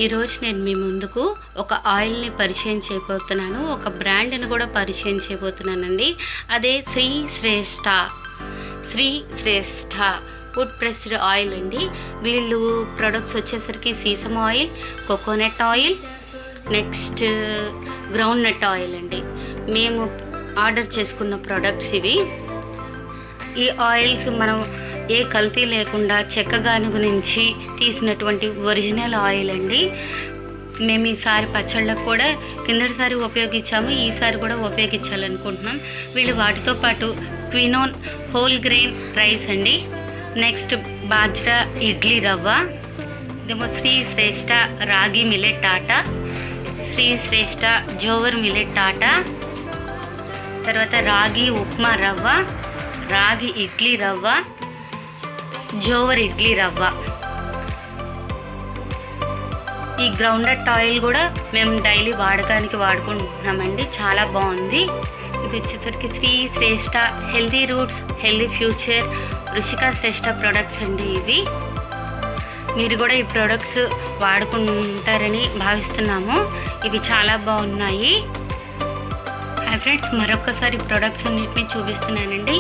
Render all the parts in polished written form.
ఈరోజు నేను మీ ముందుకు ఒక ఆయిల్ని పరిచయం చేయబోతున్నాను, ఒక బ్రాండ్ని కూడా పరిచయం చేయబోతున్నానండి. అదే Shri Shreshta wood pressed oil అండి. వీళ్ళు ప్రొడక్ట్స్ వచ్చేసరికి sesame oil, coconut oil, next groundnut oil అండి. మేము ఆర్డర్ చేసుకున్న ప్రొడక్ట్స్ ఇవి. ఈ ఆయిల్స్ మనం ఏ కల్తీ లేకుండా చెక్కగానుగు నుంచి తీసినటువంటి ఒరిజినల్ ఆయిల్ అండి. మేము ఈసారి పచ్చళ్ళకు కూడా కిందటిసారి ఉపయోగించాము, ఈసారి కూడా ఉపయోగించాలనుకుంటున్నాం. వీళ్ళు వాటితో పాటు క్వినోన్ హోల్ గ్రెయిన్ రైస్ అండి, నెక్స్ట్ బాజ్రా ఇడ్లీ రవ్వ, ఇదేమో శ్రీ శ్రేష్ఠ రాగి మిల్లెట్ ఆటా, శ్రీ శ్రేష్ఠ జోవర్ మిల్లెట్ ఆటా, తర్వాత రాగి ఉప్మా రవ్వ, రాగి ఇడ్లీ రవ్వ, జోవర్ ఇడ్లీ రవ్వ. ఈ గ్రౌండెడ్ ఆయిల్ కూడా మేము డైలీ వాడకానికి వాడుకుంటున్నామండి, చాలా బాగుంది. ఇది వచ్చేసరికి శ్రీ శ్రేష్ఠ హెల్దీ రూట్స్ హెల్దీ ఫ్యూచర్ రుషికా శ్రేష్ఠ ప్రొడక్ట్స్ అండి. ఇవి మీరు కూడా ఈ ప్రొడక్ట్స్ వాడుకుంటారని భావిస్తున్నాము. ఇవి చాలా బాగున్నాయి. హాయ్ ఫ్రెండ్స్, మరొకసారి ప్రొడక్ట్స్ అన్నిటిని చూపిస్తున్నానండి.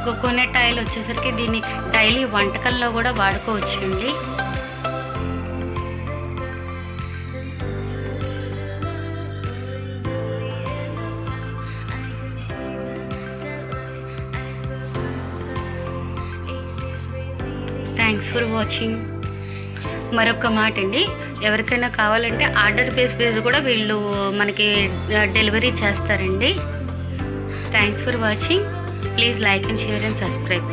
కోకోనట్ ఆయిల్ వచ్చేసరికి దీన్ని డైలీ వంటకాల్లో కూడా వాడుకోవచ్చండి. Thanks for watching. మరొక మాట అండి, ఎవరికైనా కావాలంటే ఆర్డర్ బేస్ కూడా వీళ్ళు మనకి డెలివరీ చేస్తారండి. Thanks for watching. Please like and share and subscribe.